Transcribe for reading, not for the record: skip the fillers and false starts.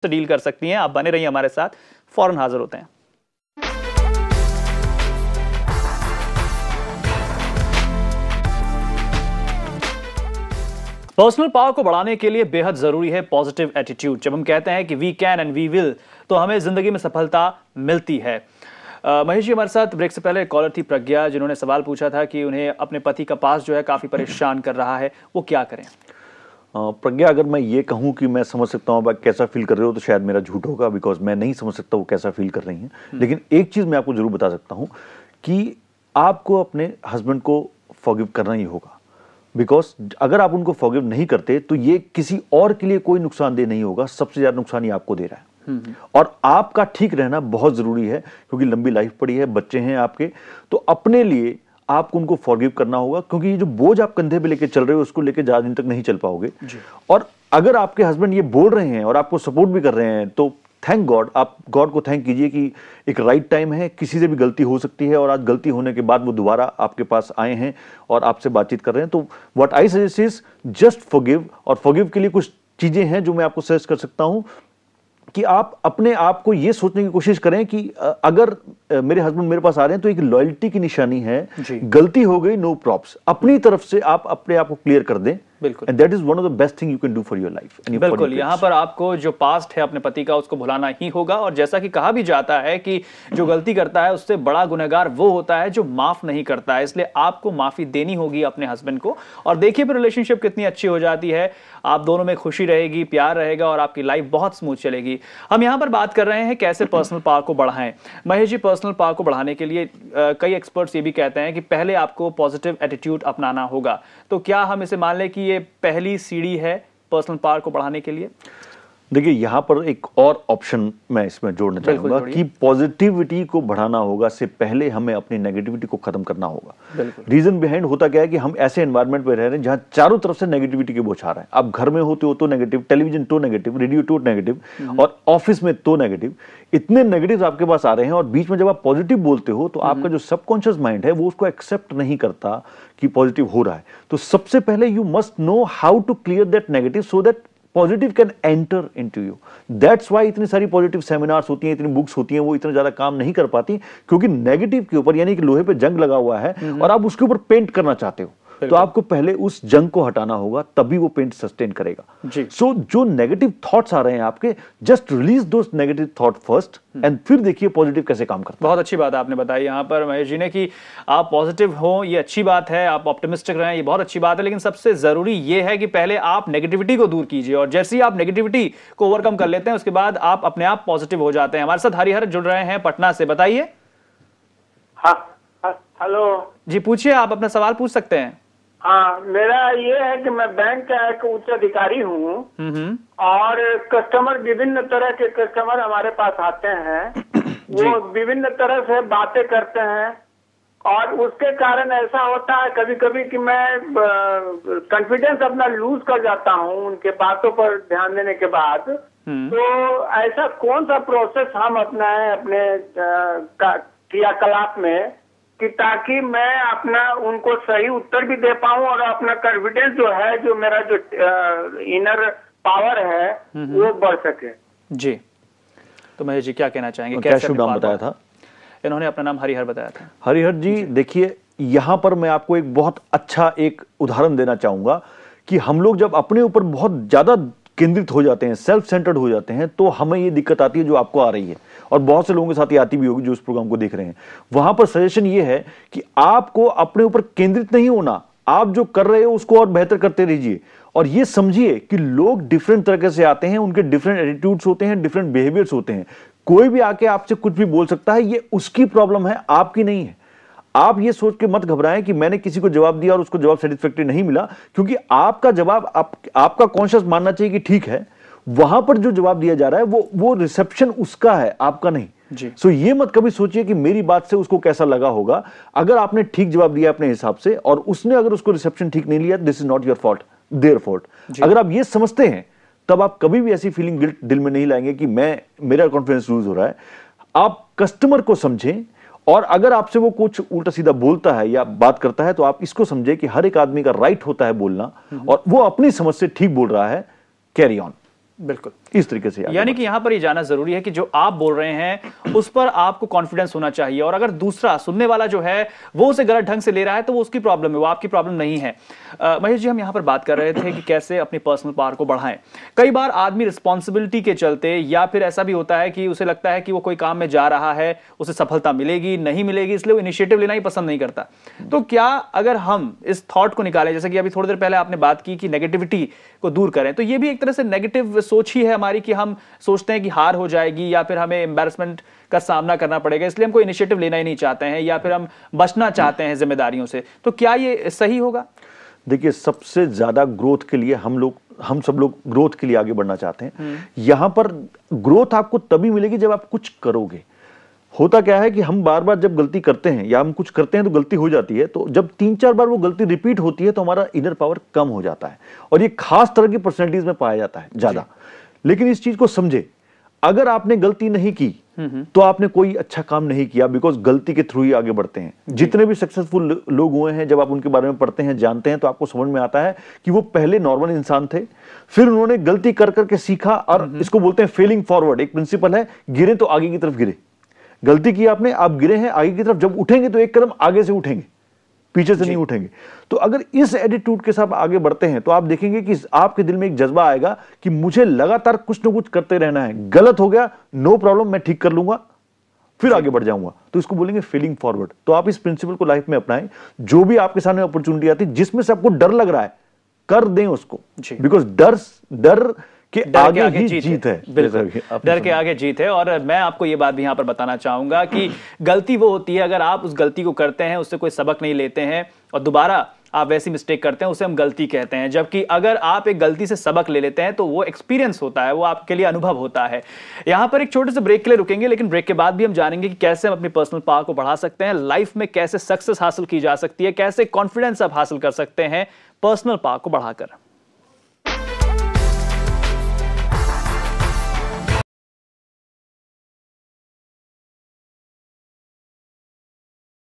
से डील कर सकती हैं। आप बने रहिए हमारे साथ, फौरन हाजिर होते हैं। पर्सनल पावर को बढ़ाने के लिए बेहद जरूरी है पॉजिटिव एटीट्यूड। जब हम कहते हैं कि we can and we will, तो हमें जिंदगी में सफलता मिलती है। महेश जी हमारे साथ ब्रेक से पहले कॉलर थी प्रज्ञा, जिन्होंने सवाल पूछा था कि उन्हें अपने पति का पास जो है काफी परेशान कर रहा है, वो क्या करें। प्रज्ञा, अगर मैं ये कहूं कि मैं समझ सकता हूं आप कैसा फील कर रहे हो तो शायद मेरा झूठ होगा, बिकॉज मैं नहीं समझ सकता वो कैसा फील कर रही हैं। लेकिन एक चीज मैं आपको जरूर बता सकता हूं कि आपको अपने हस्बैंड को फॉरगिव करना ही होगा, बिकॉज अगर आप उनको फॉरगिव नहीं करते तो ये किसी और के लिए कोई नुकसानदेह नहीं होगा, सबसे ज्यादा नुकसान ये आपको दे रहा है। और आपका ठीक रहना बहुत जरूरी है, क्योंकि लंबी लाइफ पड़ी है, बच्चे हैं आपके, तो अपने लिए आपको उनको फॉरगिव करना होगा, क्योंकि ये जो बोझ आप कंधे पे लेके चल रहे हो उसको लेके ज्यादा दिन तक नहीं चल पाओगे। और अगर आपके हस्बैंड ये बोल रहे हैं और आपको सपोर्ट भी कर रहे हैं तो थैंक गॉड, आप गॉड को थैंक कीजिए कि एक राइट टाइम है, किसी से भी गलती हो सकती है और आज गलती होने के बाद वो दोबारा आपके पास आए हैं और आपसे बातचीत कर रहे हैं। तो what I suggest is just forgive. और फॉरगिव के लिए कुछ चीजें हैं जो मैं आपको सजेस्ट कर सकता हूं कि आप अपने आप को ये सोचने की कोशिश करें कि अगर मेरे हस्बैंड मेरे पास आ रहे हैं तो एक लॉयल्टी की निशानी है, गलती हो गई नो प्रॉप्स, अपनी तरफ से आप अपने आप को क्लियर कर दें। बिल्कुल, and that is one of the best thing you can do for your life. बिल्कुल, यहाँ पर आपको जो पास्ट है अपने पति का उसको भुलाना ही होगा। और जैसा कि कहा भी जाता है कि जो गलती करता है उससे बड़ा गुनहगार वो होता है जो माफ नहीं करता है, इसलिए आपको माफी देनी होगी अपने हस्बैंड को। और देखिए फिर रिलेशनशिप कितनी अच्छी हो जाती है, आप दोनों में खुशी रहेगी, प्यार रहेगा और आपकी लाइफ बहुत स्मूथ चलेगी। हम यहाँ पर बात कर रहे हैं कैसे पर्सनल पावर को बढ़ाएं। महेश जी, पर्सनल पावर को बढ़ाने के लिए कई एक्सपर्ट्स ये भी कहते हैं कि पहले आपको पॉजिटिव एटीट्यूड अपनाना होगा। तो क्या हम इसे मान लें कि ये पहली सीढ़ी है पर्सनल पावर को बढ़ाने के लिए? देखिए, यहां पर एक और ऑप्शन मैं इसमें जोड़ना चाहूंगा कि पॉजिटिविटी को बढ़ाना होगा से पहले हमें अपनी नेगेटिविटी को खत्म करना होगा। रीजन बिहाइंड होता क्या है कि हम ऐसे एनवायरनमेंट में रह रहे हैं जहां चारों तरफ से नेगेटिविटी के बौछार है। आप घर में होते हो तो नेगेटिव, टेलीविजन तो नेगेटिव, रेडियो तो नेगेटिव, और ऑफिस में तो नेगेटिव। इतने नेगेटिव आपके पास आ रहे हैं और बीच में जब आप पॉजिटिव बोलते हो तो आपका जो सबकॉन्शियस माइंड है वो उसको एक्सेप्ट नहीं करता कि पॉजिटिव हो रहा है। तो सबसे पहले you must know how to clear that negative so that positive can enter into you. That's why इतनी सारी पॉजिटिव सेमिनार्स होती हैं, इतनी बुक्स होती हैं, वो इतना ज्यादा काम नहीं कर पाती, क्योंकि नेगेटिव के ऊपर यानी कि लोहे पे जंग लगा हुआ है और आप उसके ऊपर पेंट करना चाहते हो, तो आपको पहले उस जंग को हटाना होगा, तभी वो पेंट सस्टेन करेगा। सो जो नेगेटिव थॉट्स आ रहे हैं आपके, just release those negative thought first and फिर देखिए पॉजिटिव कैसे काम करता है। बहुत अच्छी बात आपने बताई यहाँ पर महेश जी ने कि आप पॉजिटिव हो, ये अच्छी बात है, आप ऑप्टिमिस्टिक रहें, ये बहुत अच्छी बात है, लेकिन सबसे जरूरी ये है कि पहले आप नेगेटिविटी को दूर कीजिए और जैसे ही आप नेगेटिविटी को ओवरकम कर लेते हैं उसके बाद आप अपने आप पॉजिटिव हो जाते हैं। हमारे साथ हरिहर जुड़ रहे हैं पटना से, बताइए। हेलो जी, पूछिए, आप अपना सवाल पूछ सकते हैं। हाँ, मेरा ये है कि मैं बैंक का एक उच्च अधिकारी हूँ और कस्टमर, विभिन्न तरह के कस्टमर हमारे पास आते हैं, वो विभिन्न तरह से बातें करते हैं और उसके कारण ऐसा होता है कभी कभी कि मैं कॉन्फिडेंस अपना लूज कर जाता हूँ उनके बातों पर ध्यान देने के बाद। तो ऐसा कौन सा प्रोसेस हम अपनाएं अपने क्रियाकलाप में कि ताकि मैं अपना उनको सही उत्तर भी दे पाऊं और अपना कॉन्फिडेंस जो है, जो मेरा जो इनर पावर है वो बढ़ सके। जी, तो महेश जी क्या कहना चाहेंगे? क्या शुभ नाम बताया था इन्होंने? अपना नाम हरिहर बताया था। हरिहर जी, देखिए यहां पर मैं आपको एक बहुत अच्छा एक उदाहरण देना चाहूंगा कि हम लोग जब अपने ऊपर बहुत ज्यादा केंद्रित हो जाते हैं, सेल्फ सेंटर्ड हो जाते हैं, तो हमें ये दिक्कत आती है जो आपको आ रही है और बहुत से लोगों के साथ ये आती भी होगी जो इस प्रोग्राम को देख रहे हैं। वहां पर सजेशन ये है कि आपको अपने ऊपर केंद्रित नहीं होना, आप जो कर रहे हो उसको और बेहतर करते रहिए और ये समझिए कि लोग डिफरेंट तरीके से आते हैं, उनके डिफरेंट एटीट्यूड्स होते हैं, डिफरेंट बिहेवियर्स होते हैं। कोई भी आके आपसे कुछ भी बोल सकता है, ये उसकी प्रॉब्लम है, आपकी नहीं है। आप ये सोच के मत घबराएं कि मैंने किसी को जवाब दिया और उसको जवाब सेटिस्फैक्टरी नहीं मिला, क्योंकि आपका जवाब आपका कॉन्शियस मानना चाहिए कि ठीक है, वहां पर जो जवाब दिया जा रहा है वो रिसेप्शन उसका है, आपका नहीं। सो ये मत कभी सोचिए कि मेरी बात से उसको कैसा लगा होगा। अगर आपने ठीक जवाब दिया अपने हिसाब से और उसने अगर उसको रिसेप्शन ठीक नहीं लिया, this is not your fault, their fault. अगर आप ये समझते हैं तब आप कभी भी ऐसी फीलिंग गिल्ट दिल में नहीं लाएंगे कि मेरा कॉन्फिडेंस लूज हो रहा है। आप कस्टमर को समझें और अगर आपसे वो कुछ उल्टा सीधा बोलता है या बात करता है तो आप इसको समझे कि हर एक आदमी का राइट होता है बोलना और वो अपनी समझ से ठीक बोल रहा है, कैरी ऑन। बिल्कुल इस तरीके से। यानी कि यहां पर ये जाना जरूरी है कि जो आप बोल रहे हैं उस पर आपको कॉन्फिडेंस होना चाहिए, और अगर दूसरा सुनने वाला जो है वो उसे गलत ढंग से ले रहा है तो वो उसकी प्रॉब्लम है, वो आपकी प्रॉब्लम नहीं है। महेश जी, हम यहां पर बात कर रहे थे कि कैसे अपनी पर्सनल पावर को बढ़ाएं। कई बार आदमी रिस्पॉन्सिबिलिटी के चलते, या फिर ऐसा भी होता है कि उसे लगता है कि वो कोई काम में जा रहा है, उसे सफलता मिलेगी नहीं मिलेगी, इसलिए वो इनिशिएटिव लेना ही पसंद नहीं करता। तो क्या अगर हम इस थॉट को निकालें, जैसे कि अभी थोड़ी देर पहले आपने बात की कि नेगेटिविटी को दूर करें, तो ये भी एक तरह से नेगेटिव सोच ही है हमारी कि हम सोचते हैं कि हार हो जाएगी या फिर हमें एम्बैरेसमेंट का सामना करना पड़ेगा, इसलिए हम कोई इनिशिएटिव लेना ही नहीं चाहते हैं, या फिर हम बचना चाहते हैं जिम्मेदारियों से। तो क्या ये सही होगा? देखिए, सबसे ज्यादा ग्रोथ के लिए हम सब लोग ग्रोथ के लिए आगे बढ़ना चाहते हैं। यहां पर ग्रोथ आपको तभी मिलेगी जब आप कुछ करोगे। होता क्या है कि हम बार बार जब गलती करते हैं या हम कुछ करते हैं तो गलती हो जाती है, तो जब 3-4 बार वो गलती रिपीट होती है तो हमारा इनर पावर कम हो जाता है, और ये खास तरह की पर्सनैलिटीज में पाया जाता है ज्यादा। लेकिन इस चीज को समझे, अगर आपने गलती नहीं की तो आपने कोई अच्छा काम नहीं किया, बिकॉज गलती के थ्रू ही आगे बढ़ते हैं। जितने भी सक्सेसफुल लोग हुए हैं, जब आप उनके बारे में पढ़ते हैं, जानते हैं, तो आपको समझ में आता है कि वो पहले नॉर्मल इंसान थे, फिर उन्होंने गलती कर करके सीखा, और इसको बोलते हैं फेलिंग फॉरवर्ड। एक प्रिंसिपल है, गिरे तो आगे की तरफ गिरे। गलती की आपने, आप गिरे हैं, आगे की तरफ जब उठेंगे तो एक कदम आगे से उठेंगे, पीछे से नहीं उठेंगे। तो अगर इस एटीट्यूड के साथ आगे बढ़ते हैं तो आप देखेंगे कि आपके दिल में एक जज्बा आएगा कि मुझे लगातार कुछ ना कुछ करते रहना है। गलत हो गया, नो प्रॉब्लम, मैं ठीक कर लूंगा, फिर आगे बढ़ जाऊंगा। तो इसको बोलेंगे फीलिंग फॉरवर्ड। तो आप इस प्रिंसिपल को लाइफ में अपनाएं। जो भी आपके सामने अपॉर्चुनिटी आती है, जिसमें से आपको डर लग रहा है, कर दें उसको, बिकॉज डर के आगे ही जीत है। डर के आगे जीत है। और मैं आपको ये बात भी यहां पर बताना चाहूंगा कि गलती वो होती है, अगर आप उस गलती को करते हैं, उससे कोई सबक नहीं लेते हैं और दोबारा आप वैसी मिस्टेक करते हैं, उसे हम गलती कहते हैं। जबकि अगर आप एक गलती से सबक ले लेते हैं तो वो एक्सपीरियंस होता है, वो आपके लिए अनुभव होता है। यहां पर एक छोटे से ब्रेक के लिए रुकेंगे, लेकिन ब्रेक के बाद भी हम जानेंगे कि कैसे हम अपनी पर्सनल पावर को बढ़ा सकते हैं, लाइफ में कैसे सक्सेस हासिल की जा सकती है, कैसे कॉन्फिडेंस आप हासिल कर सकते हैं पर्सनल पावर को बढ़ाकर।